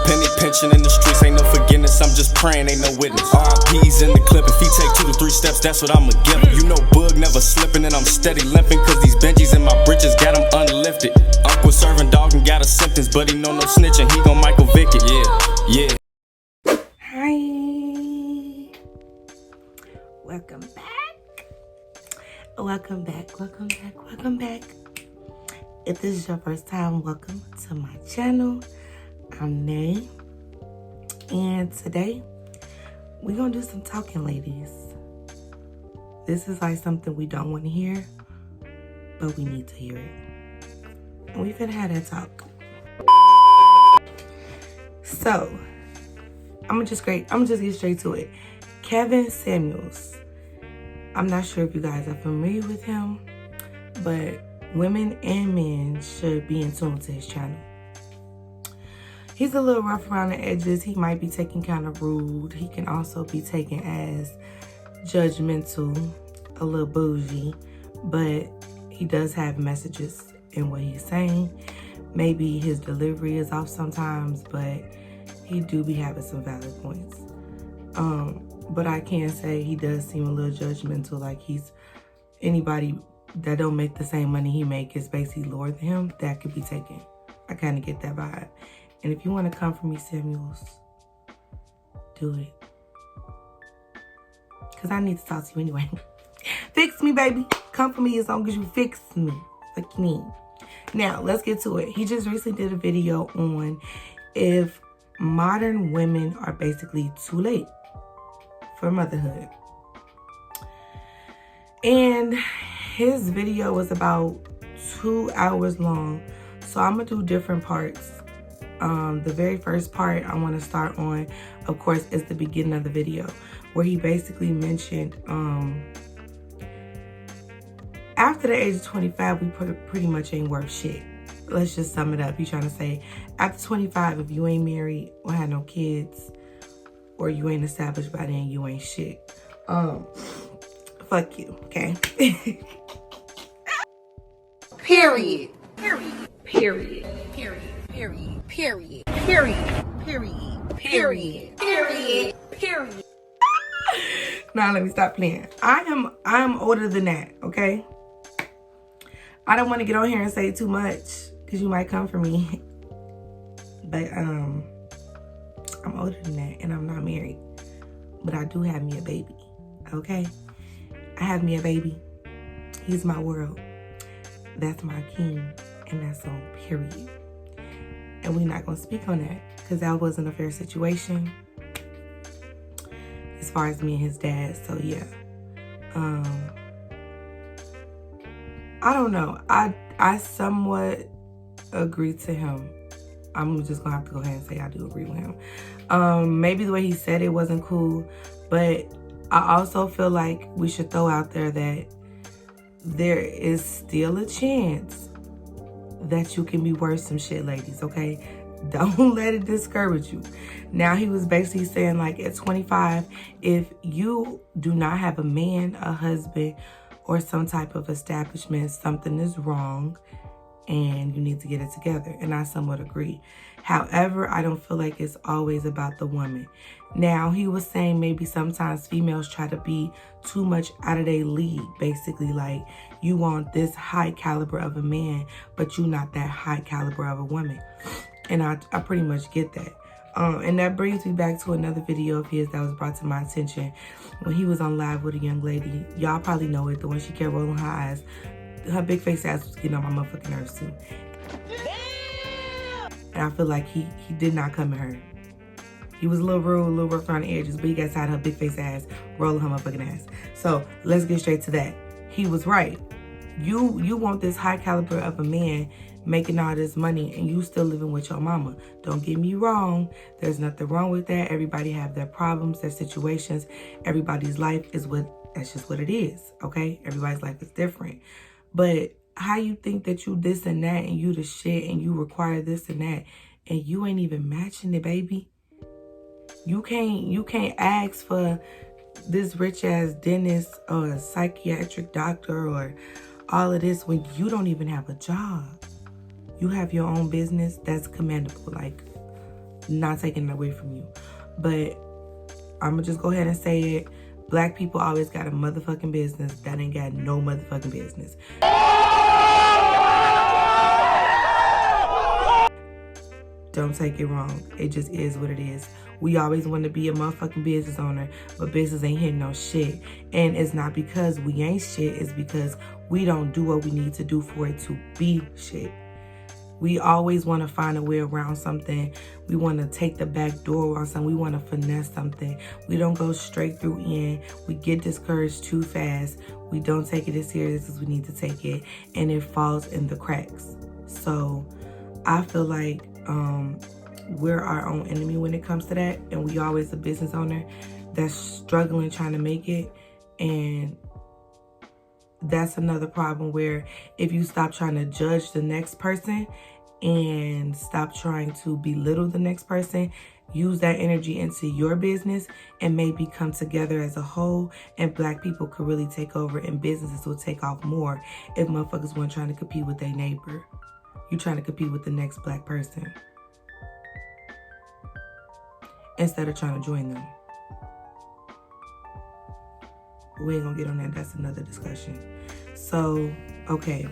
Penny pinching in the streets, ain't no forgiveness. I'm just praying, ain't no witness. RIP's in the clip. If he take 2 to 3 steps, that's what I'ma give him. You know, Bug never slipping, and I'm steady limping. Cause these Benjis in my britches got him unlifted. Uncle serving dog and got a sentence, but he know no snitching. He gon' Michael Vick it. Yeah. Hi. Welcome back. Welcome back. If this is your first time, welcome to my channel. I'm Nay. And today, we're gonna do some talking, ladies. This is like something we don't want to hear, but we need to hear it. And we finna have that talk. So, I'm gonna just get straight to it. Kevin Samuels. I'm not sure if you guys are familiar with him, but women and men should be in tune to his channel. He's a little rough around the edges. He might be taken kind of rude. He can also be taken as judgmental, a little bougie, but he does have messages in what he's saying. Maybe his delivery is off sometimes, but he do be having some valid points. But I can say he does seem a little judgmental, like he's anybody that don't make the same money he make is basically lower than him. That could be taken. I kind of get that vibe. And if you want to come for me, Samuels, do it. Because I need to talk to you anyway. Fix me, baby. Come for me as long as you fix me. Like you need. Now, let's get to it. He just recently did a video on if modern women are basically too late for motherhood. And his video was about 2 hours long. So I'm going to do different parts. The very first part I want to start on, of course, is the beginning of the video, where he basically mentioned after the age of 25, we pretty much ain't worth shit. Let's just sum it up. He's trying to say, after 25, if you ain't married or had no kids, or you ain't established by then, you ain't shit. Fuck you, okay? Period. Now let me stop playing. I'm older than that, okay? I don't want to get on here and say too much because you might come for me. But I'm older than that and I'm not married. But I do have me a baby, okay? I have me a baby. He's my world. That's my king. And that's on period. And we're not going to speak on that because that wasn't a fair situation as far as me and his dad. So yeah. I don't know. I somewhat agree to him. I'm just gonna have to go ahead and say I do agree with him. Maybe the way he said it wasn't cool, but I also feel like we should throw out there that there is still a chance that you can be worth some shit, ladies, okay? Don't let it discourage you. Now, he was basically saying, like, at 25, if you do not have a man, a husband, or some type of establishment, something is wrong and you need to get it together. And I somewhat agree. However, I don't feel like it's always about the woman. Now, he was saying maybe sometimes females try to be too much out of their league. Basically, like, you want this high caliber of a man, but you not that high caliber of a woman. And I pretty much get that. And that brings me back to another video of his that was brought to my attention when he was on live with a young lady. Y'all probably know it, the one she kept rolling her eyes. Her big face ass was getting on my motherfucking nerves too. And I feel like he did not come at her. He was a little rude, a little rough around the edges, but he got tired of her big face ass rolling her motherfucking ass. So let's get straight to that. He was right. You want this high caliber of a man making all this money and you still living with your mama. Don't get me wrong. There's nothing wrong with that. Everybody have their problems, their situations. Everybody's life is that's just what it is, okay? Everybody's life is different. But how you think that you this and that and you the shit and you require this and that and you ain't even matching it, baby? You can't ask for this rich ass dentist or a psychiatric doctor or all of this when you don't even have a job. You have your own business. That's commendable. Like, Not taking it away from you. But I'm gonna just go ahead and say it. Black people always got a motherfucking business that ain't got no motherfucking business. Don't take it wrong. It just is what it is. We always want to be a motherfucking business owner, but business ain't hitting no shit. And it's not because we ain't shit. It's because we don't do what we need to do for it to be shit. We always want to find a way around something. We want to take the back door on something. We want to finesse something. We don't go straight through in. We get discouraged too fast. We don't take it as serious as we need to take it. And it falls in the cracks. So I feel like we're our own enemy when it comes to that. And we always a business owner that's struggling trying to make it. And that's another problem where if you stop trying to judge the next person and stop trying to belittle the next person, use that energy into your business and maybe come together as a whole, and black people could really take over and businesses will take off more if motherfuckers weren't trying to compete with their neighbor. You trying to compete with the next black person instead of trying to join them. We ain't gonna get on that. That's another discussion. So, okay.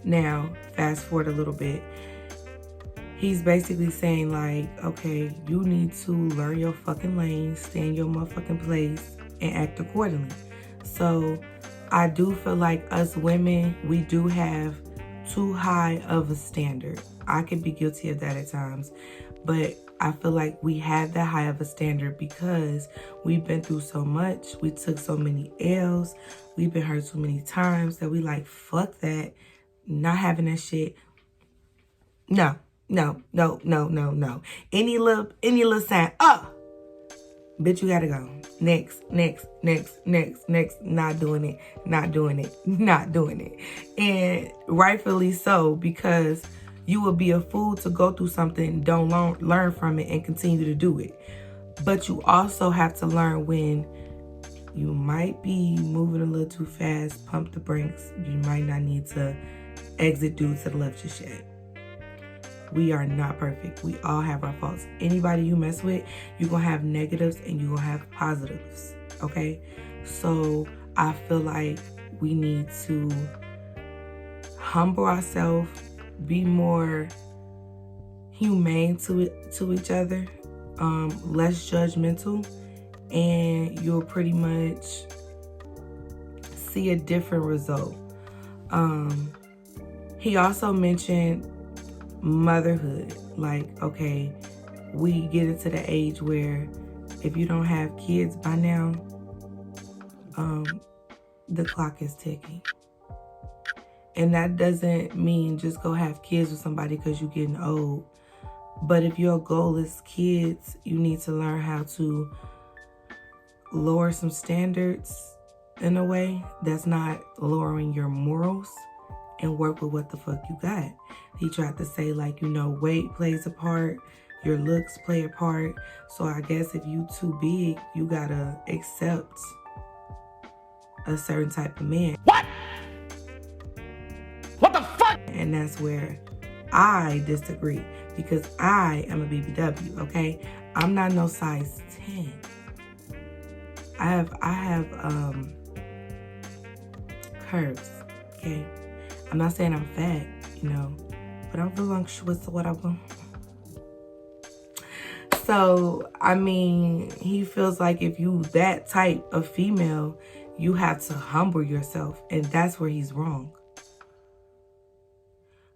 Now, fast forward a little bit. He's basically saying like, okay, you need to learn your fucking lane, stay in your motherfucking place, and act accordingly. So, I do feel like us women, we do have too high of a standard. I could be guilty of that at times, but I feel like we have that high of a standard because we've been through so much. We took so many L's. We've been hurt so many times that we like, fuck that. Not having that shit. No. Any little sign, bitch, you gotta go. Next. Not doing it. And rightfully so, because you will be a fool to go through something, don't learn from it, and continue to do it. But you also have to learn when you might be moving a little too fast, pump the brakes. You might not need to exit due to the left just yet. We are not perfect. We all have our faults. Anybody you mess with, you're going to have negatives and you're going to have positives. Okay? So I feel like we need to humble ourselves, be more humane to each other, less judgmental, and you'll pretty much see a different result. He also mentioned motherhood. Like, okay, we get into the age where if you don't have kids by now, the clock is ticking. And that doesn't mean just go have kids with somebody because you're getting old. But if your goal is kids, you need to learn how to lower some standards in a way that's not lowering your morals, and work with what the fuck you got. He tried to say like, weight plays a part, your looks play a part. So I guess if you too big, you gotta accept a certain type of man. What the fuck? And that's where I disagree, because I am a BBW, okay? I'm not no size 10. I have curves, okay? I'm not saying I'm fat, but I'm voluptuous to what I want. So, I mean, he feels like if you that type of female, you have to humble yourself. And that's where he's wrong.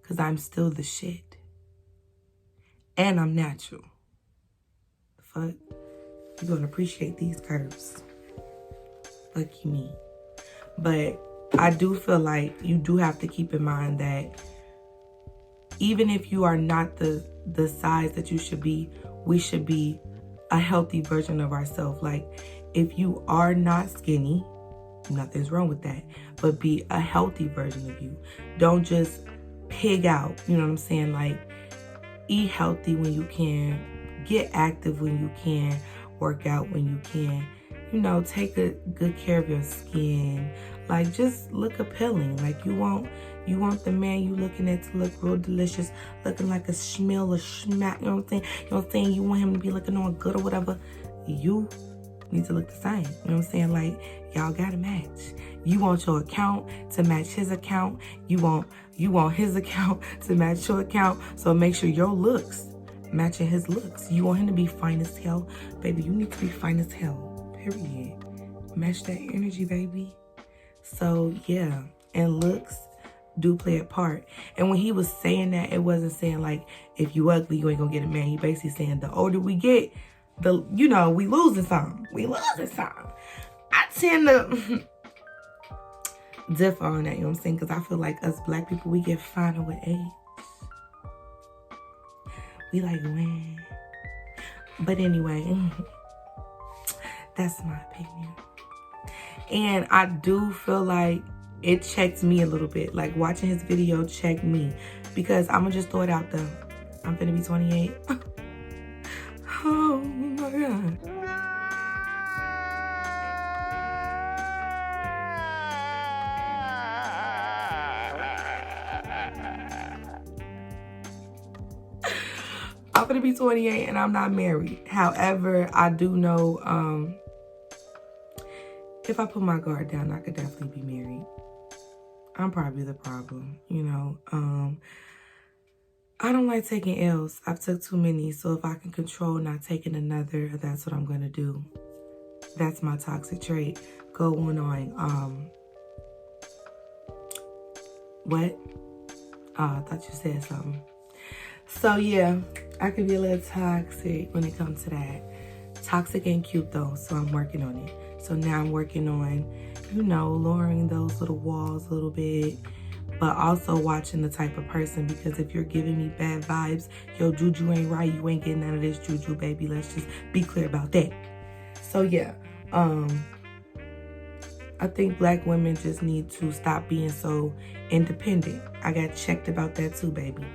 Because I'm still the shit. And I'm natural. The fuck? You're going to appreciate these curves. Fuck you mean. But I do feel like you do have to keep in mind that even if you are not the size that you should be, we should be a healthy version of ourselves. Like, if you are not skinny, nothing's wrong with that, but be a healthy version of you. Don't just pig out, you know what I'm saying? Like, eat healthy when you can, get active when you can, work out when you can. you know, take a good care of your skin. Like, just look appealing. Like, you want the man you looking at to look real delicious, looking like a schmill or schmack, you know what I'm saying? You know what I'm saying? You want him to be looking all good or whatever. You need to look the same. You know what I'm saying? Like, y'all gotta match. You want your account to match his account. You want his account to match your account. So make sure your looks matching his looks. You want him to be fine as hell. Baby, you need to be fine as hell. Period. Match that energy, baby. So, yeah. And looks do play a part. And when he was saying that, it wasn't saying, like, if you ugly, you ain't gonna get a man. He basically saying the older we get, we losing something. We losing something. I tend to differ on that, you know what I'm saying? Because I feel like us black people, we get finer with age. We like, man. But anyway, that's my opinion. And I do feel like it checked me a little bit. Like, watching his video checked me. Because I'm going to just throw it out there. I'm finna be 28. Oh, my God. I'm gonna be 28 and I'm not married. However, I do know if I put my guard down, I could definitely be married. I'm probably the problem, you know. I don't like taking L's. I've took too many, so if I can control not taking another, that's what I'm gonna do. That's my toxic trait. Going on. What? Oh, I thought you said something. So yeah, I could be a little toxic when it comes to that. Toxic ain't cute though, so I'm working on it. So now I'm working on, lowering those little walls a little bit, but also watching the type of person, because if you're giving me bad vibes, your juju ain't right, you ain't getting none of this juju, baby. Let's just be clear about that. So yeah, I think black women just need to stop being so independent. I got checked about that too, baby.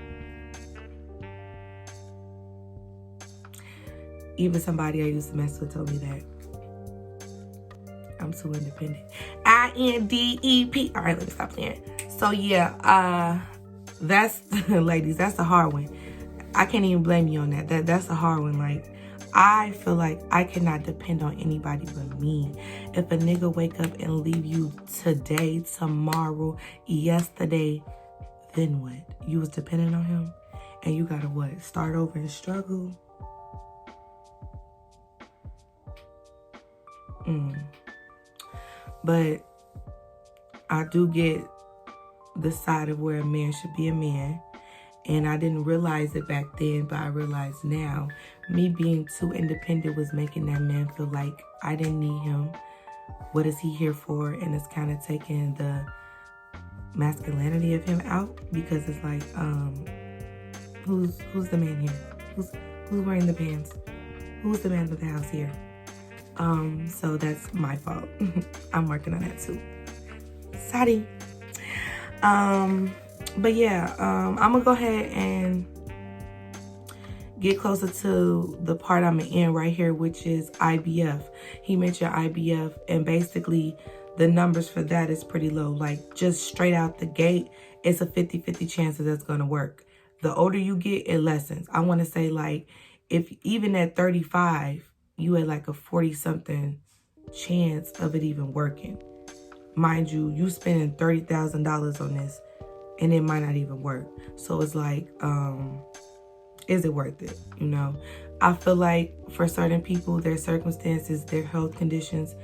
Even somebody I used to mess with told me that. I'm too independent. INDEP. All right, let me stop playing. So yeah, that's, ladies, that's a hard one. I can't even blame you on that. That's a hard one. Like, I feel like I cannot depend on anybody but me. If a nigga wake up and leave you today, tomorrow, yesterday, then what? You was dependent on him? And you gotta what? Start over and struggle? But I do get the side of where a man should be a man. And I didn't realize it back then, but I realize now. Me being too independent was making that man feel like I didn't need him. What is he here for? And it's kind of taking the masculinity of him out, because it's like, who's the man here? Who's wearing the pants? Who's the man of the house here? So that's my fault. I'm working on that too. Sorry. But yeah, I'm gonna go ahead and get closer to the part I'm in right here, which is IVF. He mentioned IVF, and basically the numbers for that is pretty low. Like, just straight out the gate, it's a 50-50 chance that that's gonna work. The older you get, it lessens. I want to say, like, if even at 35, you had like a 40-something chance of it even working. Mind you, you spending $30,000 on this, and it might not even work. So it's like, is it worth it? You know, I feel like for certain people, their circumstances, their health conditions,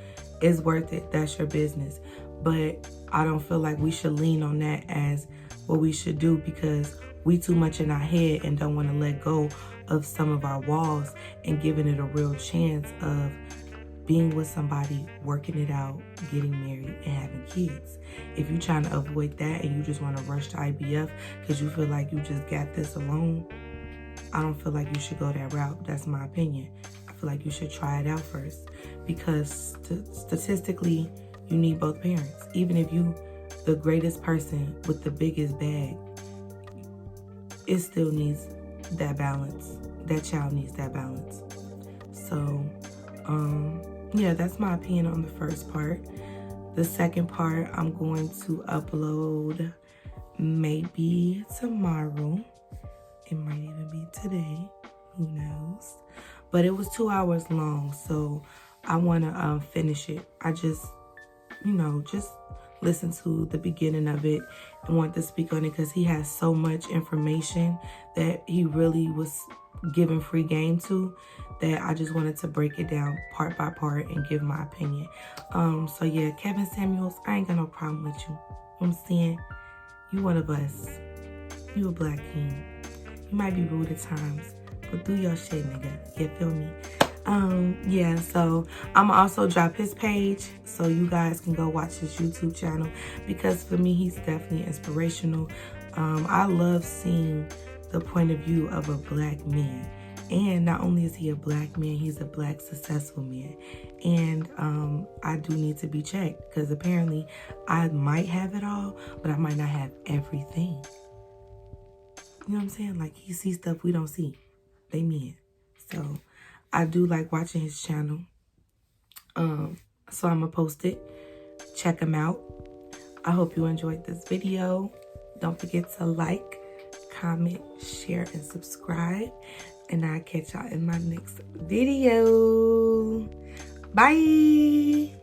is worth it. That's your business. But I don't feel like we should lean on that as what we should do, because we too much in our head and don't want to let go of some of our walls and giving it a real chance of being with somebody, working it out, getting married, and having kids. If you're trying to avoid that and you just want to rush to IVF because you feel like you just got this alone, I don't feel like you should go that route. That's my opinion. I feel like you should try it out first, because statistically, you need both parents. Even if you the greatest person with the biggest bag, it still needs that balance. That child needs that balance. So, yeah, that's my opinion on the first part. The second part I'm going to upload maybe tomorrow. It might even be today. Who knows? But it was 2 hours long, so I want to finish it. I just, just listen to the beginning of it and want to speak on it because he has so much information that he really was giving free game to, that I just wanted to break it down part by part and give my opinion. So yeah, Kevin Samuels, I ain't got no problem with you. I'm saying, you one of us. You a black king. You might be rude at times, but do your shit, nigga. You feel me? Yeah, so I'm also drop his page so you guys can go watch his YouTube channel, because for me, he's definitely inspirational. I love seeing the point of view of a black man. And not only is he a black man, he's a black successful man. And I do need to be checked, because apparently I might have it all, but I might not have everything. You know what I'm saying? Like, he sees stuff we don't see. They men. So I do like watching his channel. So I'm gonna post it. Check him out. I hope you enjoyed this video. Don't forget to like, comment, share, and subscribe. And I'll catch y'all in my next video. Bye.